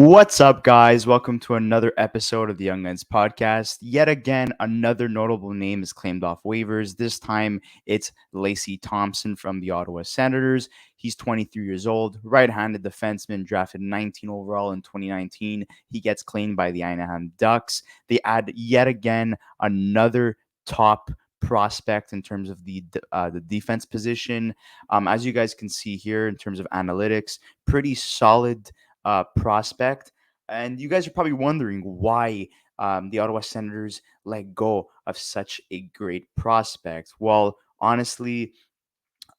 What's up, guys? Welcome to another episode of the ynggpodcast. Yet again, another notable name is claimed off waivers. This time, it's Lassi Thomson from the Ottawa Senators. He's 23 years old, right-handed defenseman, drafted 19 overall in 2019. He gets claimed by the Anaheim Ducks. They add yet again another top prospect in terms of the defense position. As you guys can see here, in terms of analytics, pretty solid prospect. And you guys are probably wondering why the Ottawa Senators let go of such a great prospect. Well, honestly,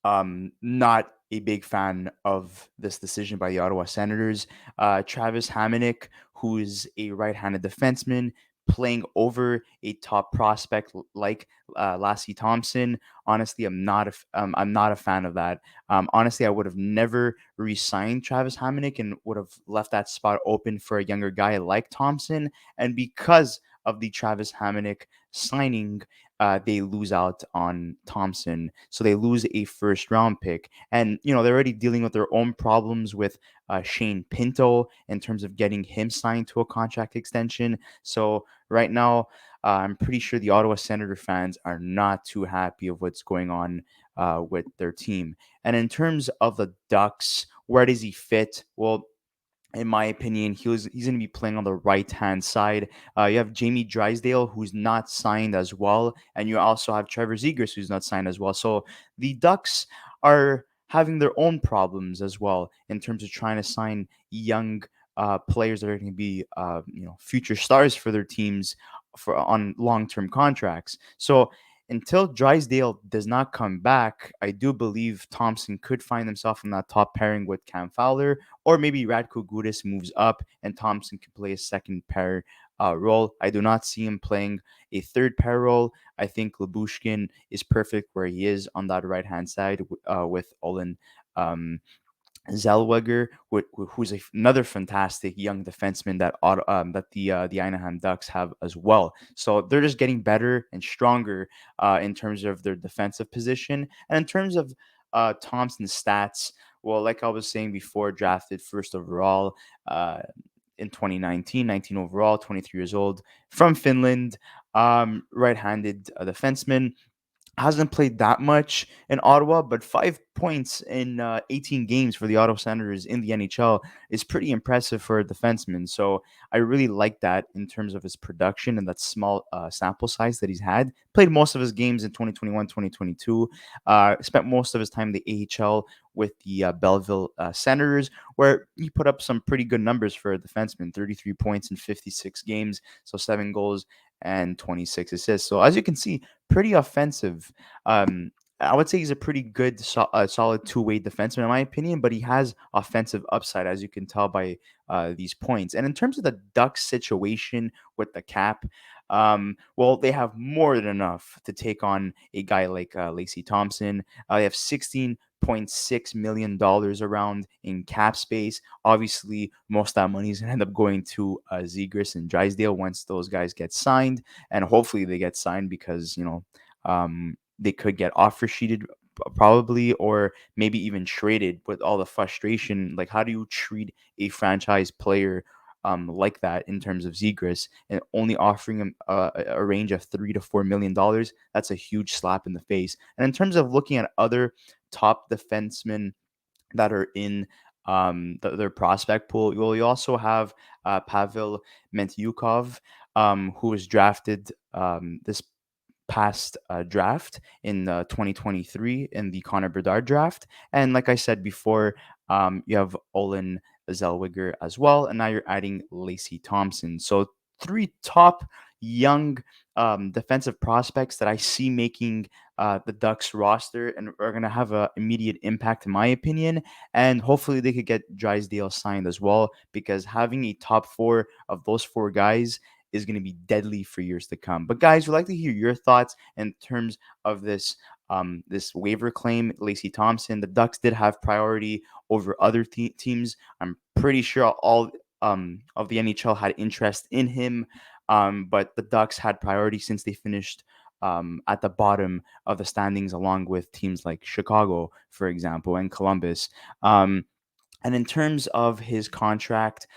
not a big fan of this decision by the Ottawa Senators. Travis Hamonic, who is a right-handed defenseman, playing over a top prospect like Lassi Thomson. Honestly, I'm not a fan of that. Honestly, I would have never re-signed Travis Hamonic and would have left that spot open for a younger guy like Thompson. And because of the Travis Hamonic signing, they lose out on Thompson. So they lose a first round pick. And, they're already dealing with their own problems with Shane Pinto in terms of getting him signed to a contract extension. So right now, I'm pretty sure the Ottawa Senator fans are not too happy of what's going on with their team. And in terms of the Ducks, where does he fit? Well, in my opinion, he's going to be playing on the right hand side. You have Jamie Drysdale, who's not signed as well, and you also have Trevor Zegras, who's not signed as well. So the Ducks are having their own problems as well in terms of trying to sign young players that are going to be future stars for their teams for on long term contracts. So until Drysdale does not come back, I do believe Thompson could find himself in that top pairing with Cam Fowler, or maybe Radko Gudas moves up and Thompson can play a second pair role. I do not see him playing a third pair role. I think Labushkin is perfect where he is on that right hand side with Olin. Zellweger, who's another fantastic young defenseman that the Anaheim Ducks have as well. So they're just getting better and stronger in terms of their defensive position and in terms of Thompson's stats. Well, like I was saying before, drafted first overall in 2019, 19 overall, 23 years old, from Finland, right-handed defenseman, hasn't played that much in Ottawa, but 5 points in 18 games for the Ottawa Senators in the NHL is pretty impressive for a defenseman. So I really like that in terms of his production and that small sample size that he's had. Played most of his games in 2021, 2022. Spent most of his time in the AHL with the Belleville Senators, where he put up some pretty good numbers for a defenseman: 33 points in 56 games, so 7 goals and 26 assists. So as you can see, pretty offensive. I would say he's a pretty good, solid two-way defenseman in my opinion, but he has offensive upside, as you can tell by these points. And in terms of the Ducks situation with the cap, well, they have more than enough to take on a guy like Lassi Thomson. They have $16.6 million around in cap space. Obviously, most of that money is going to end up going to Zegras and Drysdale once those guys get signed, and hopefully they get signed because they could get offer sheeted probably, or maybe even traded with all the frustration. Like, how do you treat a franchise player like that in terms of Zegras and only offering him a range of $3 to $4 million? That's a huge slap in the face. And in terms of looking at other top defensemen that are in their prospect pool, well, you also have Pavel Mentyukov, who was drafted this past draft in 2023 in the Connor Bedard draft. And like I said before, you have Olin Zellweger as well. And now you're adding Lassi Thomson. So three top young defensive prospects that I see making the Ducks roster and are going to have an immediate impact, in my opinion. And hopefully they could get Drysdale signed as well, because having a top four of those four guys is going to be deadly for years to come. But guys, we'd like to hear your thoughts in terms of this waiver claim. Lassi Thomson, the Ducks did have priority over other teams. I'm pretty sure all of the NHL had interest in him, but the Ducks had priority since they finished at the bottom of the standings, along with teams like Chicago, for example, and Columbus. Um, And in terms of his contract,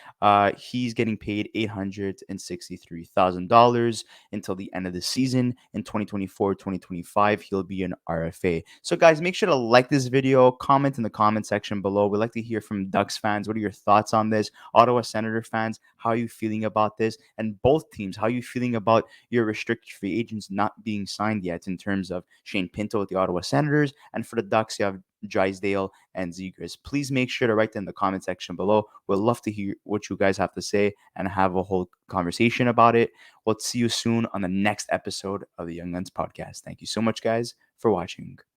he's getting paid $863,000 until the end of the season. In 2024, 2025, he'll be an RFA. So, guys, make sure to like this video, comment in the comment section below. We'd like to hear from Ducks fans. What are your thoughts on this? Ottawa Senator fans, how are you feeling about this? And both teams, how are you feeling about your restricted free agents not being signed yet, in terms of Shane Pinto with the Ottawa Senators, and for the Ducks, you have Drysdale and Zegers. Please make sure to write that in the comment section below. We'd love to hear what you guys have to say and have a whole conversation about it. We'll see you soon on the next episode of the Young Guns podcast. Thank you so much, guys, for watching.